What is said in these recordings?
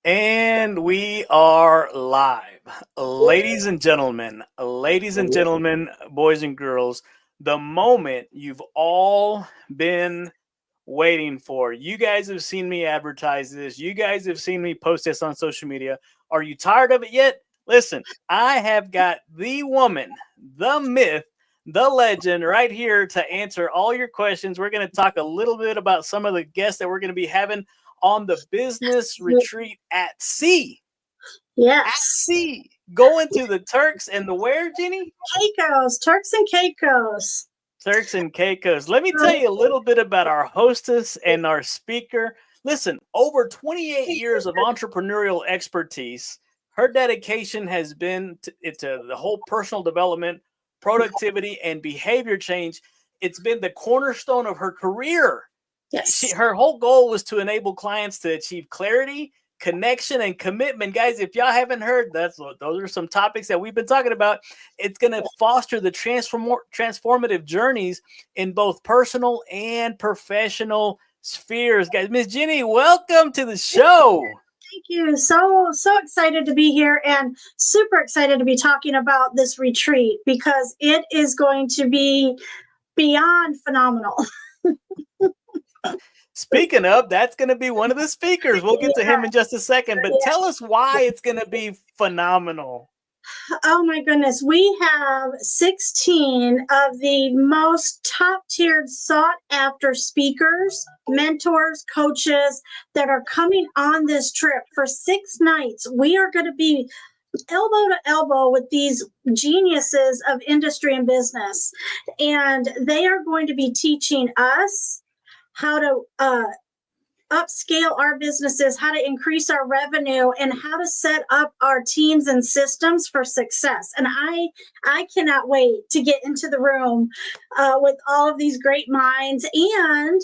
And we are live. Ladies and gentlemen, boys and girls, the moment you've all been waiting for. You guys have seen me advertise this. You guys have seen me post this on social media. Are you tired of it yet? Listen, I have got the woman, the myth, the legend right here to answer all your questions. We're going to talk a little bit about some of the guests that we're going to be having on the business retreat at sea. At Yes. sea. Going to the Turks and the where, Jenny? Caicos, Turks and Caicos. Turks and Caicos. Let me tell you a little bit about our hostess and our speaker. Listen, over 28 years of entrepreneurial expertise. Her dedication has been to the whole personal development, productivity, and behavior change. It's been the cornerstone of her career. Yes. Her whole goal was to enable clients to achieve clarity, connection, and commitment. Guys, if y'all haven't heard, those are some topics that we've been talking about. It's going to foster the transformative journeys in both personal and professional spheres. Guys, Miss Jenny, welcome to the show. Thank you. So excited to be here and super excited to be talking about this retreat because it is going to be beyond phenomenal. Speaking of, that's going to be one of the speakers. We'll get to him in just a second, but tell us why it's going to be phenomenal. Oh my goodness. We have 16 of the most top tiered, sought after speakers, mentors, coaches that are coming on this trip for 6 nights. We are going to be elbow to elbow with these geniuses of industry and business. And they are going to be teaching us how to upscale our businesses, how to increase our revenue, and how to set up our teams and systems for success. And I cannot wait to get into the room with all of these great minds. And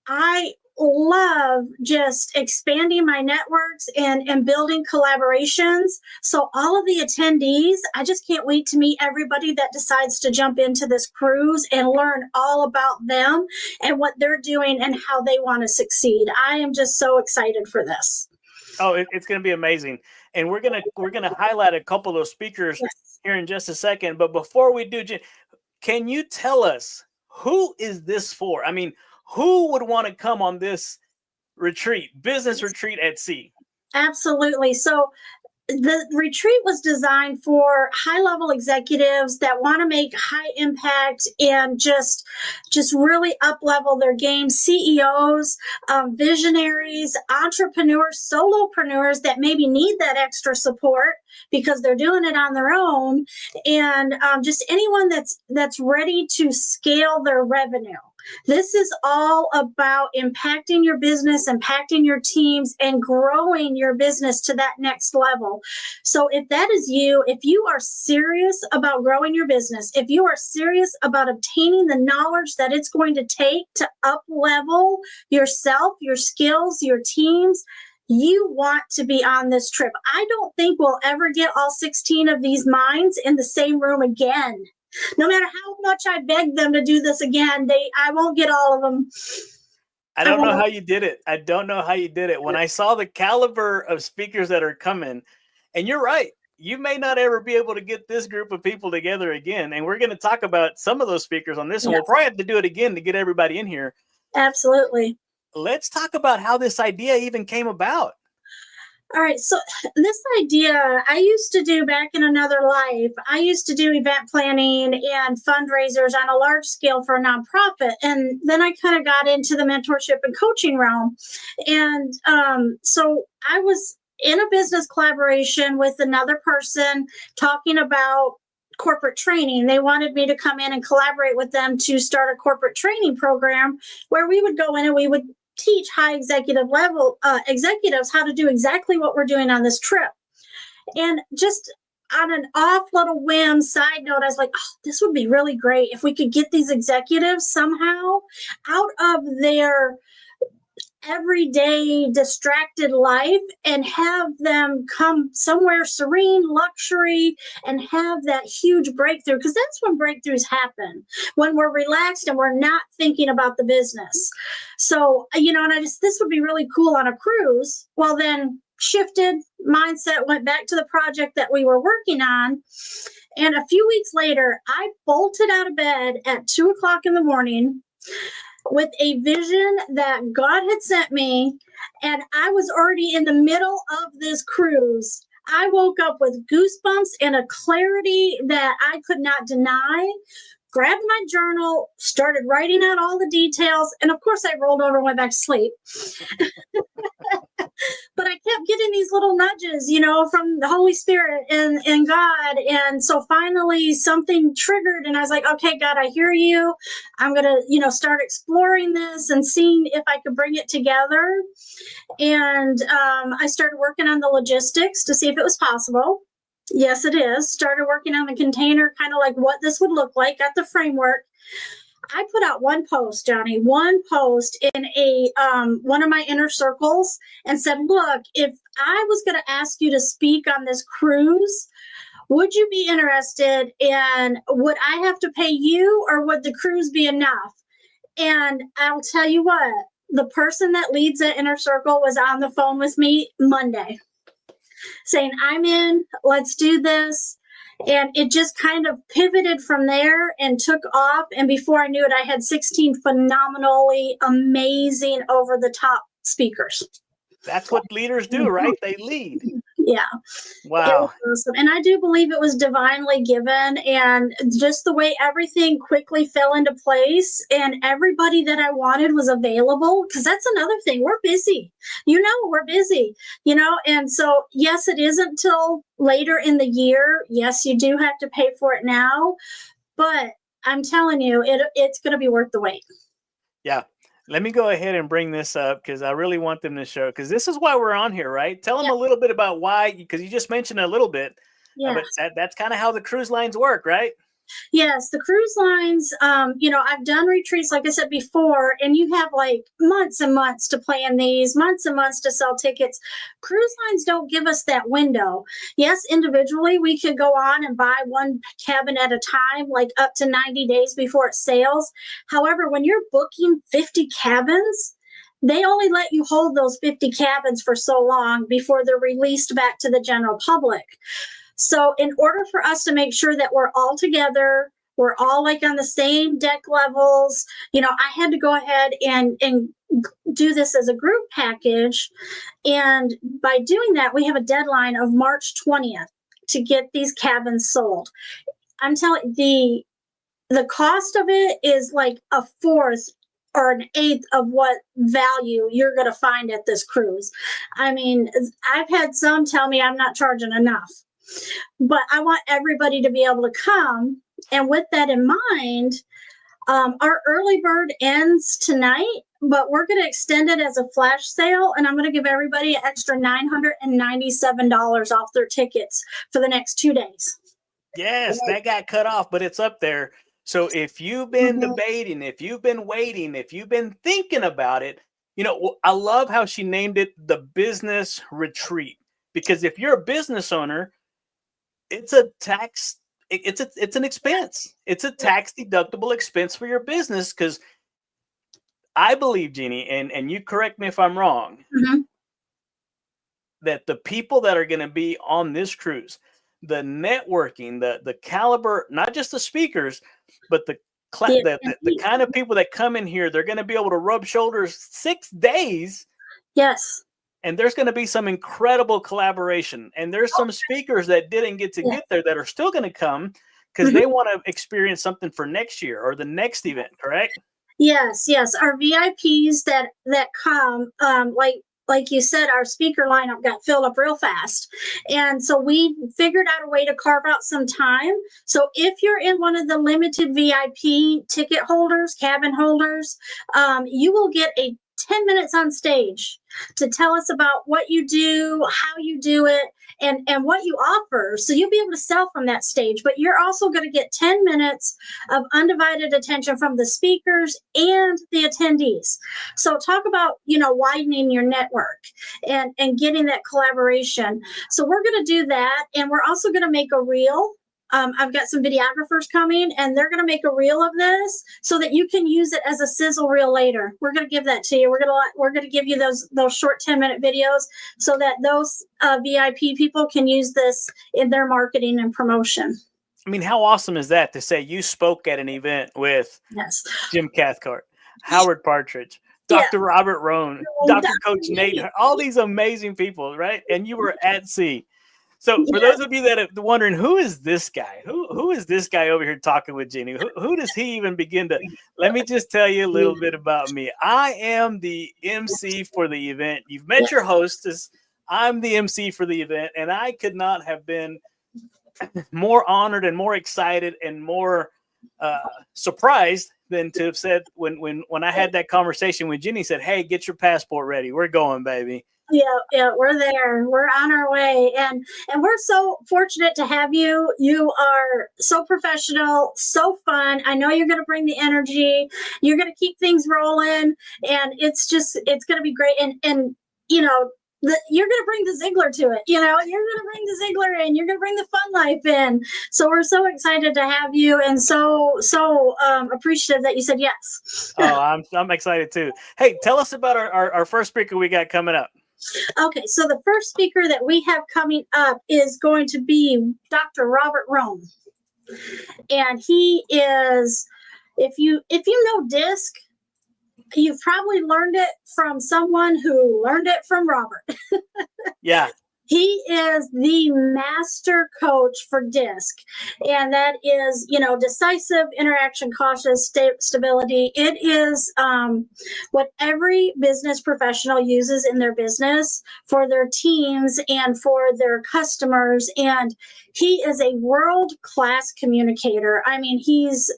I love just expanding my networks and building collaborations. So all of the attendees, I just can't wait to meet everybody that decides to jump into this cruise and learn all about them and what they're doing and how they want to succeed. I am just so excited for this. Oh, it's going to be amazing. And we're going to highlight a couple of speakers here in just a second. But before we do, can you tell us who is this for? I mean, who would want to come on this retreat, business retreat at sea? Absolutely. So the retreat was designed for high-level executives that want to make high impact and just really up-level their game. CEOs, visionaries, entrepreneurs, solopreneurs that maybe need that extra support because they're doing it on their own, and just anyone that's ready to scale their revenue. This is all about impacting your business, impacting your teams, and growing your business to that next level. So if that is you, if you are serious about growing your business, if you are serious about obtaining the knowledge that it's going to take to up level yourself, your skills, your teams, you want to be on this trip. I don't think we'll ever get all 16 of these minds in the same room again. No matter how much I beg them to do this again, I won't get all of them. I don't know how you did it. When I saw the caliber of speakers that are coming, and you're right, you may not ever be able to get this group of people together again. And we're going to talk about some of those speakers on this one. We'll probably have to do it again to get everybody in here. Absolutely. Let's talk about how this idea even came about. All right. So this idea I used to do back in another life. I used to do event planning and fundraisers on a large scale for a nonprofit. And then I kind of got into the mentorship and coaching realm. And so I was in a business collaboration with another person talking about corporate training. They wanted me to come in and collaborate with them to start a corporate training program where we would go in and we would teach high executive level executives how to do exactly what we're doing on this trip. And just on an off little whim side note, I was like, oh, this would be really great if we could get these executives somehow out of their everyday distracted life and have them come somewhere serene, luxury, and have that huge breakthrough, because that's when breakthroughs happen, when we're relaxed and we're not thinking about the business. So, and this would be really cool on a cruise. Well, then shifted mindset, went back to the project that we were working on. And a few weeks later, I bolted out of bed at 2 o'clock in the morning with a vision that God had sent me. And I was already in the middle of this cruise. I woke up with goosebumps and a clarity that I could not deny. Grabbed my journal, started writing out all the details, and of course I rolled over and went back to sleep. But I kept getting these little nudges, from the Holy Spirit and God. And so finally something triggered and I was like, okay, God, I hear you. I'm going to, start exploring this and seeing if I could bring it together. And I started working on the logistics to see if it was possible. Yes, it is. Started working on the container, kind of like what this would look like, got the framework. I put out one post, Johnny, one post in a one of my inner circles and said, look, if I was going to ask you to speak on this cruise, would you be interested? And would I have to pay you or would the cruise be enough? And I'll tell you what, the person that leads the inner circle was on the phone with me Monday saying, I'm in, let's do this. And it just kind of pivoted from there and took off. And before I knew it, I had 16 phenomenally amazing over the top speakers. That's what leaders do, right? They lead. Yeah. Wow. Awesome. And I do believe it was divinely given, and just the way everything quickly fell into place and everybody that I wanted was available, because that's another thing. We're busy. We're busy, and so, yes, it isn't till later in the year. Yes, you do have to pay for it now, but I'm telling you, it's going to be worth the wait. Yeah. Let me go ahead and bring this up because I really want them to show, because this is why we're on here, right? Tell them a little bit about why, because you just mentioned a little bit, but that's kind of how the cruise lines work, right? Yes, the cruise lines, I've done retreats, like I said before, and you have like months and months to plan these, months and months to sell tickets. Cruise lines don't give us that window. Yes, individually, we could go on and buy one cabin at a time, like up to 90 days before it sails. However, when you're booking 50 cabins, they only let you hold those 50 cabins for so long before they're released back to the general public. So in order for us to make sure that we're all together, we're all like on the same deck levels, I had to go ahead and do this as a group package. And by doing that, we have a deadline of March 20th to get these cabins sold. I'm telling you, the cost of it is like a fourth or an eighth of what value you're going to find at this cruise. I mean, I've had some tell me I'm not charging enough. But I want everybody to be able to come. And with that in mind, our early bird ends tonight, but we're going to extend it as a flash sale. And I'm going to give everybody an extra $997 off their tickets for the next 2 days. Yes, that got cut off, but it's up there. So if you've been debating, if you've been waiting, if you've been thinking about it, I love how she named it the business retreat, because if you're a business owner, it's a tax. It's an expense. It's a tax deductible expense for your business. Because I believe, Jeannie, and you correct me if I'm wrong, that the people that are going to be on this cruise, the networking, the caliber, not just the speakers, but the kind of people that come in here, they're going to be able to rub shoulders 6 days. Yes. And there's going to be some incredible collaboration. And there's some speakers that didn't get to get there that are still going to come because they want to experience something for next year or the next event, correct? Yes. Our VIPs that come, like you said, our speaker lineup got filled up real fast. And so we figured out a way to carve out some time. So if you're in one of the limited VIP ticket holders, cabin holders, you will get a 10 minutes on stage to tell us about what you do, how you do it, and what you offer. So you'll be able to sell from that stage, but you're also going to get 10 minutes of undivided attention from the speakers and the attendees. So talk about, widening your network and getting that collaboration. So we're going to do that. And we're also going to make a reel I've got some videographers coming, and they're going to make a reel of this so that you can use it as a sizzle reel later. We're going to give that to you. We're going to give you those short 10-minute videos so that those VIP people can use this in their marketing and promotion. I mean, how awesome is that to say you spoke at an event with Jim Cathcart, Howard Partridge, Dr. Robert Rohn, Dr. Coach Nate, all these amazing people, right? And you were at sea. So for those of you that are wondering, who is this guy? Who is this guy over here talking with Jeannie? Who does he even begin to? Let me just tell you a little bit about me. I am the MC for the event. You've met your hostess. I'm the MC for the event, and I could not have been more honored and more excited and more surprised than to have said when I had that conversation with Jenny, said, "Hey, get your passport ready. We're going, baby." Yeah, we're there. We're on our way, and we're so fortunate to have you. You are so professional, so fun. I know you're going to bring the energy. You're going to keep things rolling, and it's going to be great. And you know, you're going to bring the Ziegler to it. You know, you're going to bring the Ziegler in. You're going to bring the fun life in. So we're so excited to have you, and so appreciative that you said yes. Oh, I'm excited too. Hey, tell us about our first speaker we got coming up. Okay, so the first speaker that we have coming up is going to be Dr. Robert Rohn, and he is, if you know DISC, you've probably learned it from someone who learned it from Robert. Yeah. He is the master coach for DISC, and that is, decisive, interaction, cautious, stability. It is what every business professional uses in their business for their teams and for their customers. And he is a world-class communicator. I mean, he's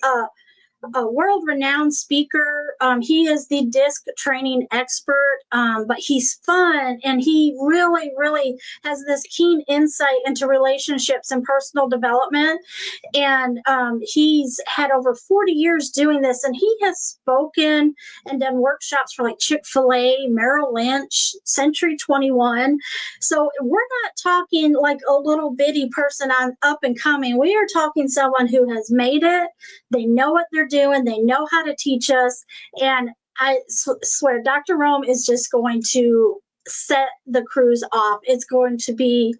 a world-renowned speaker. He is the DISC training expert, but he's fun, and he really, really has this keen insight into relationships and personal development. And he's had over 40 years doing this, and he has spoken and done workshops for like Chick-fil-A, Merrill Lynch, Century 21. So we're not talking like a little bitty person on up and coming. We are talking someone who has made it. They know what they're doing. They know how to teach us. And I swear, Dr. Rome is just going to set the cruise off. It's going to be,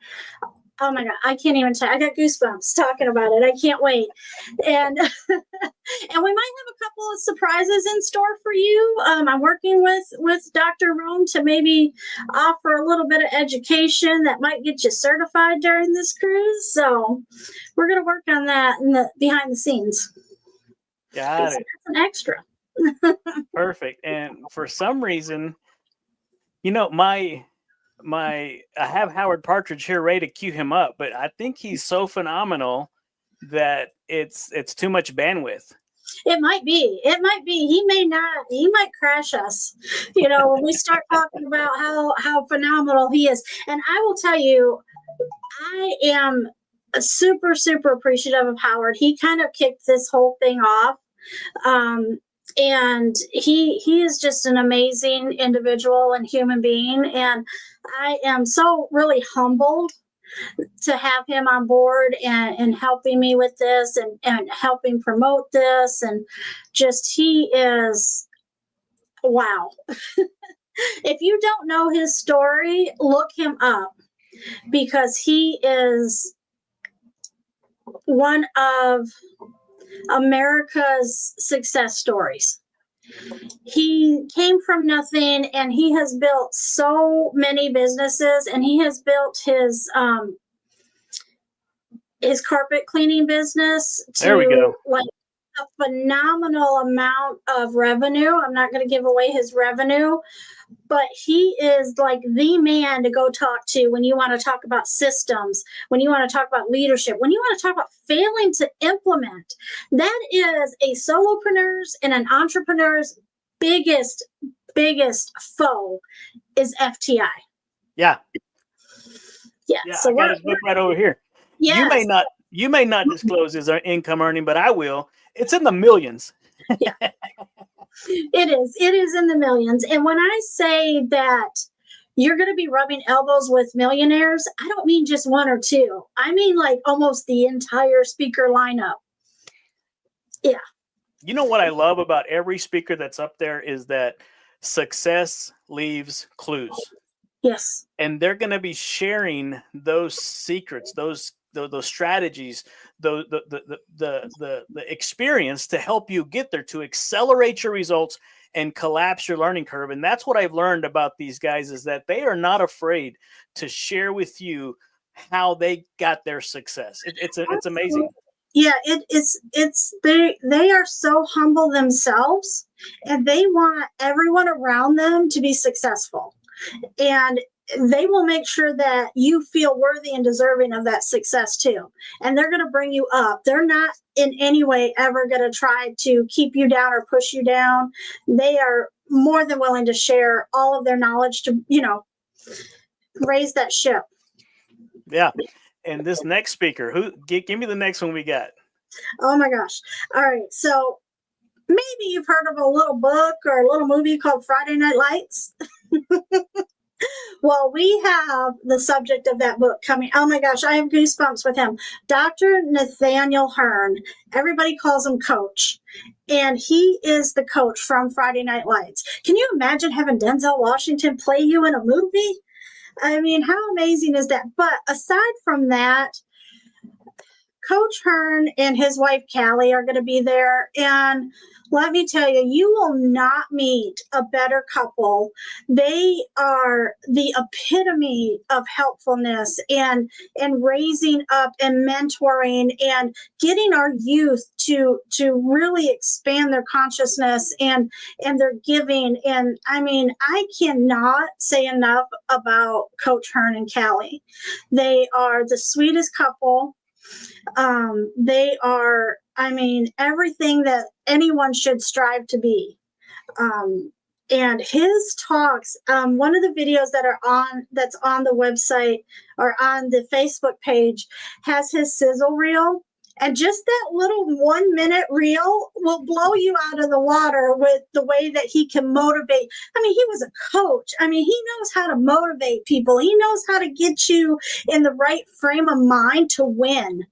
oh my God, I can't even tell. I got goosebumps talking about it. I can't wait. And and we might have a couple of surprises in store for you. I'm working with Dr. Rome to maybe offer a little bit of education that might get you certified during this cruise. So we're going to work on that in the behind the scenes. Got it. That's an extra. Perfect. And for some reason, I have Howard Partridge here ready to cue him up, but I think he's so phenomenal that it's too much bandwidth. It might be. He might crash us, when we start talking about how phenomenal he is. And I will tell you, I am super, super appreciative of Howard. He kind of kicked this whole thing off. And he is just an amazing individual and human being. And I am so really humbled to have him on board and helping me with this and helping promote this. And just, he is, wow. If you don't know his story, look him up, because he is one of America's success stories. He came from nothing, and he has built so many businesses, and he has built his carpet cleaning business to like a phenomenal amount of revenue. I'm not going to give away his revenue, but he is like the man to go talk to when you want to talk about systems, when you want to talk about leadership, when you want to talk about failing to implement. That is a solopreneur's and an entrepreneur's biggest foe is FTI. Yeah. So I got his book right over here. Yes. You may not disclose his income earning, but I will. It's in the millions. Yeah. It is in the millions. And when I say that you're going to be rubbing elbows with millionaires. I don't mean just one or two. I mean like almost the entire speaker lineup. Yeah. You know what I love about every speaker that's up there is that success leaves clues. Yes. And they're going to be sharing those secrets, those strategies, the experience to help you get there, to accelerate your results and collapse your learning curve. And that's what I've learned about these guys, is that they are not afraid to share with you how they got their success. It's amazing. Yeah, they are so humble themselves, and they want everyone around them to be successful. And they will make sure that you feel worthy and deserving of that success too. And they're going to bring you up. They're not in any way ever going to try to keep you down or push you down. They are more than willing to share all of their knowledge to, raise that ship. Yeah. And this next speaker, give me the next one we got. Oh my gosh. All right. So maybe you've heard of a little book or a little movie called Friday Night Lights. Well, we have the subject of that book coming. Oh my gosh, I have goosebumps with him. Dr. Nathaniel Hearn. Everybody calls him Coach. And he is the coach from Friday Night Lights. Can you imagine having Denzel Washington play you in a movie? I mean, how amazing is that? But aside from that, Coach Hearn and his wife Callie are going to be there, and let me tell you, you will not meet a better couple. They are the epitome of helpfulness and raising up and mentoring and getting our youth to really expand their consciousness and their giving. And I mean, I cannot say enough about Coach Hearn and Callie. They are the sweetest couple. They are, I mean, everything that anyone should strive to be. And his talks, one of the videos that's on the website or on the Facebook page has his sizzle reel. And just that little 1 minute reel will blow you out of the water with the way that he can motivate. I mean, he was a coach. I mean, he knows how to motivate people. He knows how to get you in the right frame of mind to win.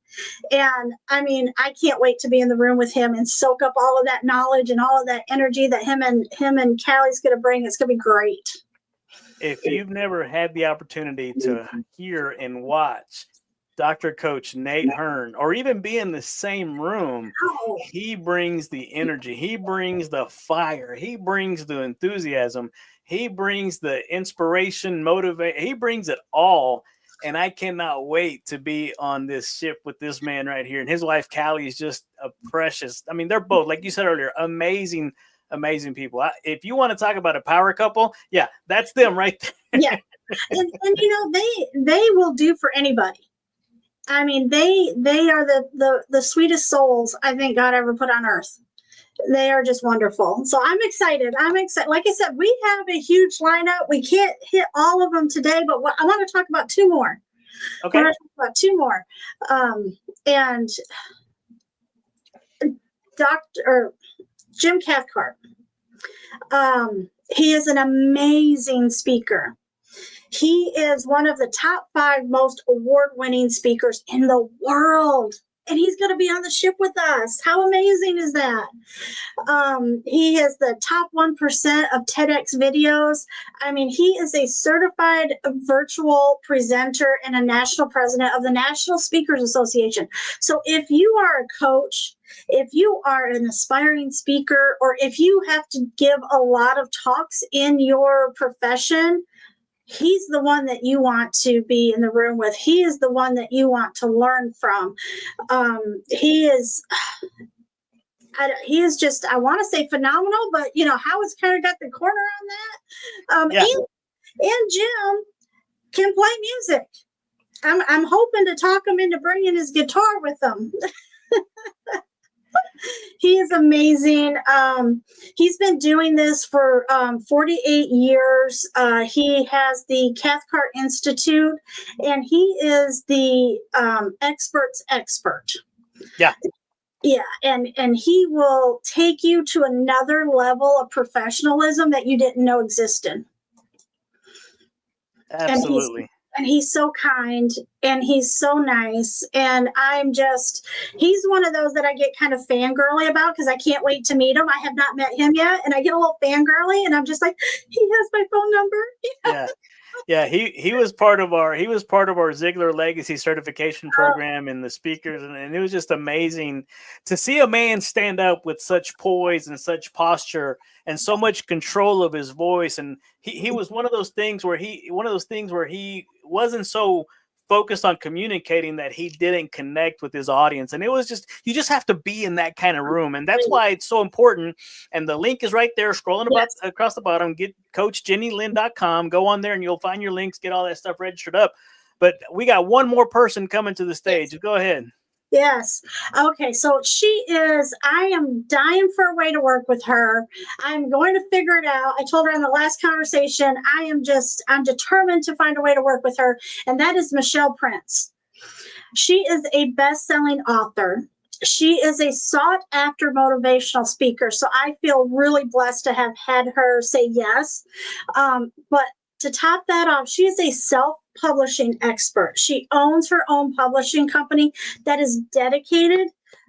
And I mean, I can't wait to be in the room with him and soak up all of that knowledge and all of that energy that him and Callie's going to bring. It's going to be great. If you've never had the opportunity to hear and watch Dr. Coach Nate Hearn, or even be in the same room, he brings the energy, he brings the fire, he brings the enthusiasm, he brings the inspiration, motivate, he brings it all. And I cannot wait to be on this ship with this man right here. And his wife, Callie, is just a precious. I mean, they're both, like you said earlier, amazing people. If you want to talk about a power couple, yeah, that's them right there. Yeah. And they will do for anybody. I mean, they are the sweetest souls I think God ever put on earth. They are just wonderful. So I'm excited. Like I said, we have a huge lineup. We can't hit all of them today, but I want to talk about two more. Okay. I want to talk about two more. And Jim Cathcart. He is an amazing speaker. He is one of the top 5 most award-winning speakers in the world. And he's going to be on the ship with us. How amazing is that? He is the top 1% of TEDx videos. I mean, he is a certified virtual presenter and a national president of the National Speakers Association. So if you are a coach, if you are an aspiring speaker, or if you have to give a lot of talks in your profession, he's the one that you want to be in the room with. He is the one that you want to learn from. He is just, I want to say phenomenal, but Howard's kind of got the corner on that. Yeah. And Jim can play music. I'm hoping to talk him into bringing his guitar with him. He is amazing. He's been doing this for 48 years. He has the Cathcart Institute, and he is the expert's expert. Yeah. Yeah, and he will take you to another level of professionalism that you didn't know existed. and he's Absolutely. and he's so kind and he's so nice, and he's one of those that I get kind of fangirly about because I can't wait to meet him. I have not met him yet, and I get a little fangirly, and I'm just like, he has my phone number. Yeah. Yeah, he was part of our Ziegler Legacy certification program and the speakers, and it was just amazing to see a man stand up with such poise and such posture and so much control of his voice. And he was one of those things where he wasn't so focused on communicating that he didn't connect with his audience. And it was just, you just have to be in that kind of room, and that's why it's so important. And the link is right there scrolling about Yes. across the bottom. Get coachjennylynn.com, go on there and you'll find your links, get all that stuff registered up. But we got one more person coming to the stage. Go ahead. Yes. Okay. So I am dying for a way to work with her. I'm going to figure it out. I told her in the last conversation, I'm determined to find a way to work with her. And that is Michelle Prince. She is a best-selling author. She is a sought after motivational speaker. So I feel really blessed to have had her say yes. But to top that off, she is a self-publishing expert. She owns her own publishing company that is dedicated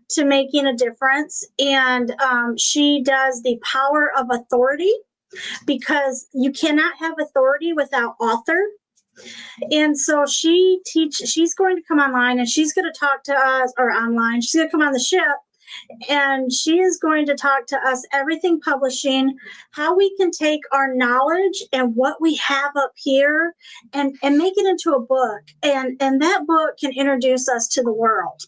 to making a difference. And she does the power of authority, because you cannot have authority without author. And so she's going to come online and she's going to talk to us, or online. She's going to come on the ship and she is going to talk to us everything publishing, how we can take our knowledge and what we have up here and make it into a book, and that book can introduce us to the world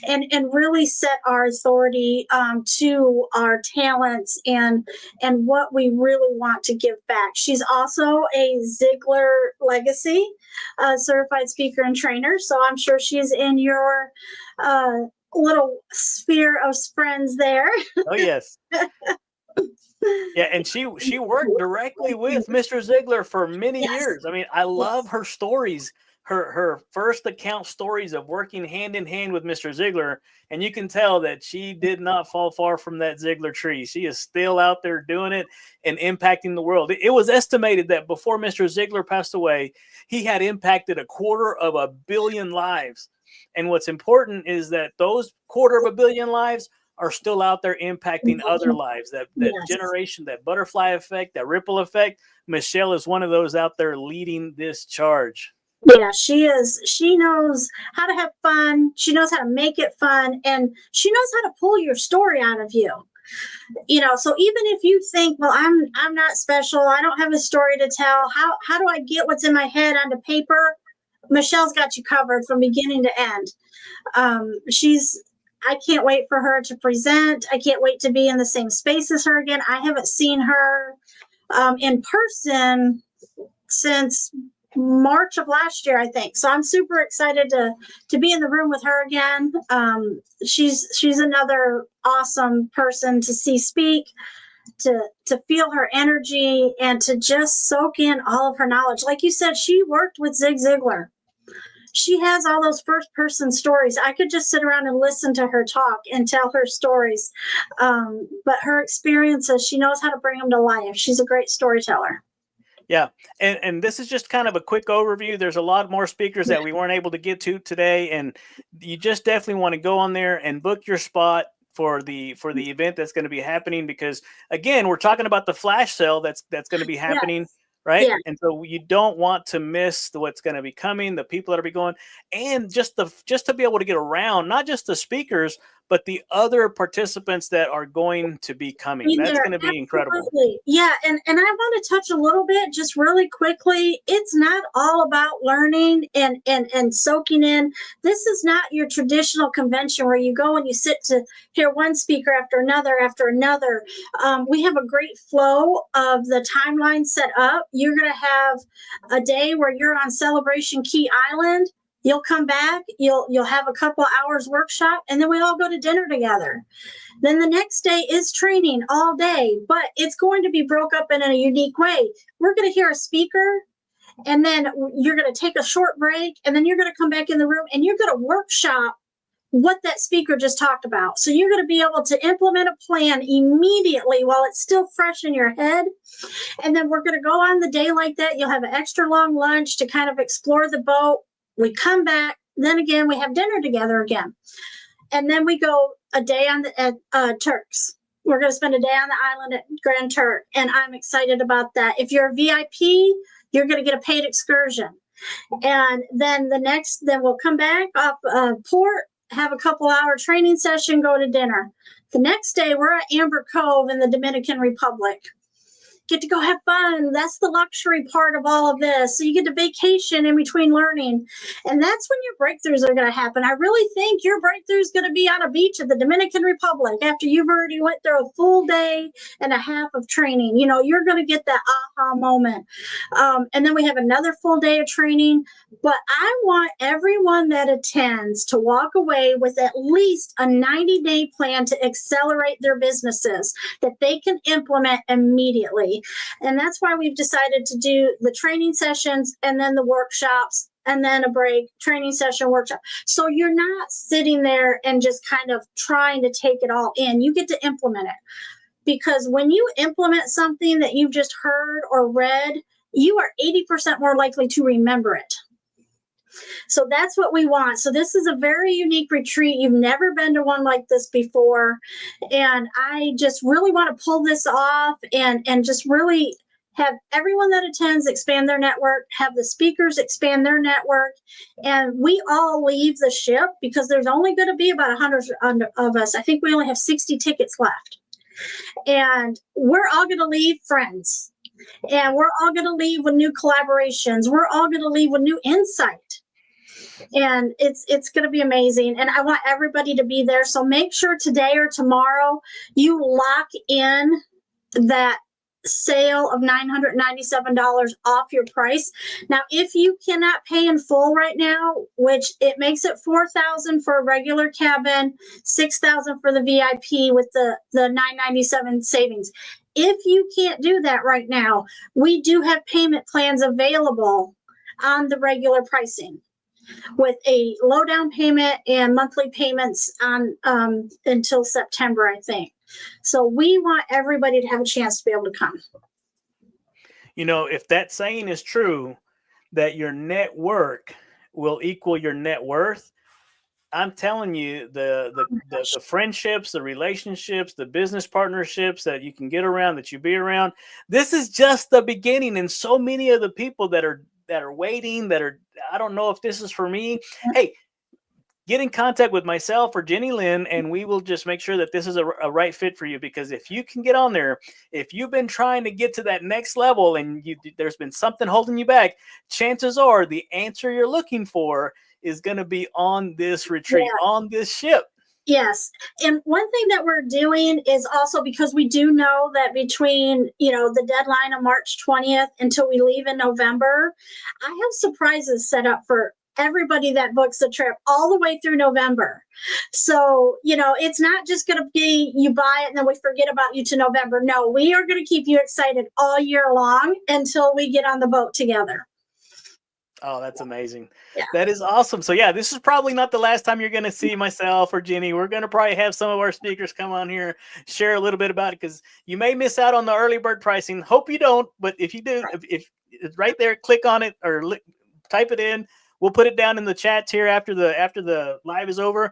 and really set our authority to our talents and what we really want to give back. She's also a Ziegler Legacy certified speaker and trainer, so I'm sure she's in your little sphere of friends there. Oh yes. Yeah, and she worked directly with Mr. Ziegler for many Yes. years. I mean, I love Yes. her stories, her first account stories of working hand in hand with Mr. Ziegler, and you can tell that she did not fall far from that Ziegler tree. She is still out there doing it and impacting the world. It was estimated that before Mr. Ziegler passed away, he had impacted 250 million lives. And what's important is that those 250 million lives are still out there impacting other lives. That Yes. generation, that butterfly effect, that ripple effect. Michelle is one of those out there leading this charge. Yeah, she is. She knows how to have fun. She knows how to make it fun, and she knows how to pull your story out of you. So even if you think, well, I'm not special, I don't have a story to tell, how do I get what's in my head onto paper? Michelle's got you covered from beginning to end. I can't wait for her to present. I can't wait to be in the same space as her again. I haven't seen her in person since March of last year, I think. So I'm super excited to be in the room with her again. She's another awesome person to see speak, to feel her energy, and to just soak in all of her knowledge. Like you said, she worked with Zig Ziglar. She has all those first person stories. I could just sit around and listen to her talk and tell her stories. But her experiences, she knows how to bring them to life. She's a great storyteller. Yeah, and this is just kind of a quick overview. There's a lot more speakers that we weren't able to get to today, and you just definitely want to go on there and book your spot for the event that's going to be happening, because again, we're talking about the flash sale that's going to be happening. Yes. Right. Yeah. And so you don't want to miss what's going to be coming, the people that are be going, and just to be able to get around, not just the speakers, but the other participants that are going to be coming. That's going to be incredible. Absolutely. Yeah. And I want to touch a little bit just really quickly. It's not all about learning and soaking in. This is not your traditional convention where you go and you sit to hear one speaker after another after another. We have a great flow of the timeline set up. You're going to have a day where you're on Celebration Key Island. You'll come back, you'll have a couple hours workshop, and then we all go to dinner together. Then the next day is training all day, but it's going to be broke up in a unique way. We're going to hear a speaker, and then you're going to take a short break, and then you're going to come back in the room and you're going to workshop what that speaker just talked about. So you're going to be able to implement a plan immediately while it's still fresh in your head. And then we're going to go on the day like that. You'll have an extra long lunch to kind of explore the boat. We come back. Then again, we have dinner together again. And then we go a day on the Turks. We're going to spend a day on the island at Grand Turk. And I'm excited about that. If you're a VIP, you're going to get a paid excursion. And then then we'll come back off port, have a couple hour training session, go to dinner. The next day, we're at Amber Cove in the Dominican Republic. Get to go have fun. That's the luxury part of all of this. So you get to vacation in between learning. And that's when your breakthroughs are going to happen. I really think your breakthrough is going to be on a beach at the Dominican Republic after you've already went through a full day and a half of training. You know, you're going to get that aha moment. And then we have another full day of training. But I want everyone that attends to walk away with at least a 90-day plan to accelerate their businesses that they can implement immediately. And that's why we've decided to do the training sessions and then the workshops and then a break, training session, workshop. So you're not sitting there and just kind of trying to take it all in. You get to implement it. Because when you implement something that you've just heard or read, you are 80% more likely to remember it. So that's what we want. So this is a very unique retreat. You've never been to one like this before. And I just really want to pull this off and just really have everyone that attends expand their network, have the speakers expand their network. And we all leave the ship because there's only going to be about 100 of us. I think we only have 60 tickets left. And we're all going to leave friends. And we're all going to leave with new collaborations. We're all going to leave with new insight. And it's going to be amazing. And I want everybody to be there. So make sure today or tomorrow you lock in that sale of $997 off your price. Now, if you cannot pay in full right now, which it makes it $4,000 for a regular cabin, $6,000 for the VIP with the $997 savings. If you can't do that right now, we do have payment plans available on the regular pricing, with a low down payment and monthly payments on until September, I think. So we want everybody to have a chance to be able to come. You know, if that saying is true, that your network will equal your net worth, I'm telling you, the friendships, the relationships, the business partnerships that you can get around, that you be around, this is just the beginning. And so many of the people that are waiting, I don't know if this is for me. Hey, get in contact with myself or Jenny Lynn, and we will just make sure that this is a right fit for you. Because if you can get on there, if you've been trying to get to that next level and there's been something holding you back, chances are the answer you're looking for is going to be on this retreat, on this ship. Yes. And one thing that we're doing is also, because we do know that between, the deadline of March 20th until we leave in November, I have surprises set up for everybody that books the trip all the way through November. So, it's not just going to be you buy it and then we forget about you to November. No, we are going to keep you excited all year long until we get on the boat together. Oh, that's amazing. Yeah. That is awesome. So yeah, this is probably not the last time you're going to see myself or Jenny. We're going to probably have some of our speakers come on here, share a little bit about it, because you may miss out on the early bird pricing. Hope you don't, but if you do, if it's right there, click on it or type it in. We'll put it down in the chats here after the live is over.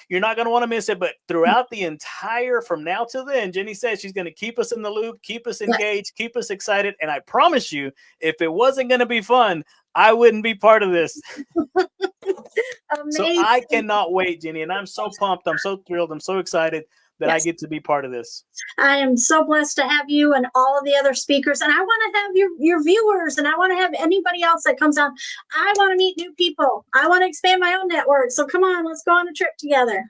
You're not going to want to miss it, but throughout the entire, from now till then, Jenny says she's going to keep us in the loop, keep us engaged, keep us excited. And I promise you, if it wasn't going to be fun, I wouldn't be part of this. So I cannot wait, Jenny. And I'm so pumped. I'm so thrilled. I'm so excited that I get to be part of this. I am so blessed to have you and all of the other speakers. And I want to have your viewers, and I want to have anybody else that comes on. I want to meet new people. I want to expand my own network. So come on, let's go on a trip together.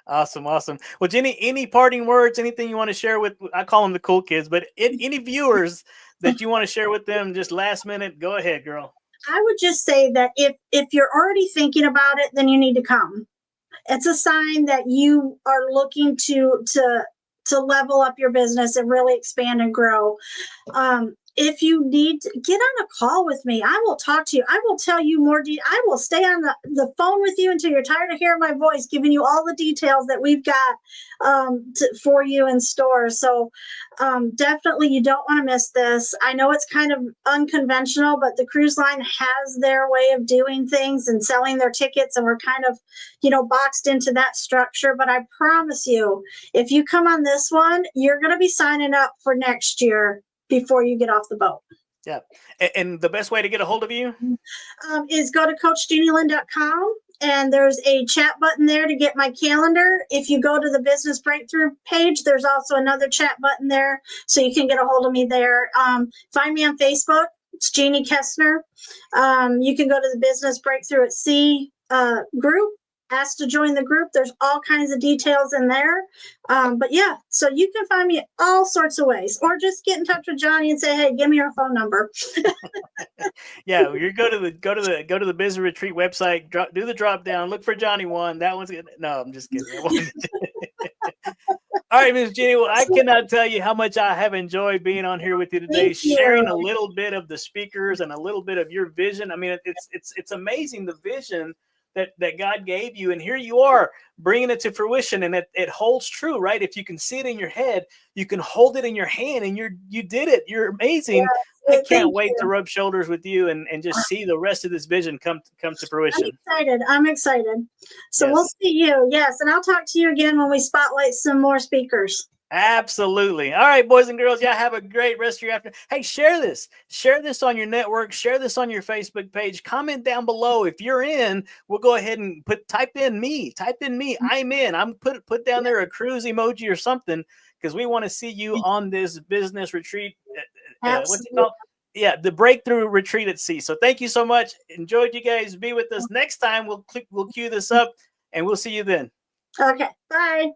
Awesome. Well, Jenny, any parting words, anything you want to share with, I call them the cool kids, but any viewers that you want to share with them just last minute, go ahead, girl. I would just say that if you're already thinking about it, then you need to come. It's a sign that you are looking to level up your business and really expand and grow. if you need to get on a call with me, I will talk to you. I will tell you more. I will stay on the phone with you until you're tired of hearing my voice, giving you all the details that we've got for you in store. So definitely you don't want to miss this. I know it's kind of unconventional, but the cruise line has their way of doing things and selling their tickets, and we're kind of, boxed into that structure. But I promise you, if you come on this one, you're going to be signing up for next year before you get off the boat. Yeah. And the best way to get a hold of you is go to CoachJeannieLynn.com, and there's a chat button there to get my calendar. If you go to the Business Breakthrough page, there's also another chat button there, so you can get a hold of me there. Find me on Facebook. It's Jeannie Kessner. You can go to the Business Breakthrough at Sea group. Ask to join the group. There's all kinds of details in there. But yeah, so you can find me all sorts of ways, or just get in touch with Johnny and say, hey, give me your phone number. Yeah, you go to the Business Retreat website, do the drop down, look for Johnny One. That one's good. No, I'm just kidding. All right, Ms. Jeannie. Well, I cannot tell you how much I have enjoyed being on here with you today, sharing a little bit of the speakers and a little bit of your vision. I mean, it's amazing the vision that God gave you, and here you are bringing it to fruition, and it holds true, right? If you can see it in your head, you can hold it in your hand, and you did it. You're amazing. Yes, I can't wait to rub shoulders with you and just see the rest of this vision come to fruition. I'm excited. So yes. We'll see you. Yes, and I'll talk to you again when we spotlight some more speakers. Absolutely. All right, boys and girls. Yeah, have a great rest of your afternoon. Hey, share this. Share this on your network. Share this on your Facebook page. Comment down below if you're in. We'll go ahead and type in me. I'm in. I'm put down there a cruise emoji or something, because we want to see you on this business retreat. What's it called? Yeah, the Breakthrough Retreat at Sea. So thank you so much. Enjoyed you guys. Be with us next time. We'll cue this up, and we'll see you then. Okay. Bye.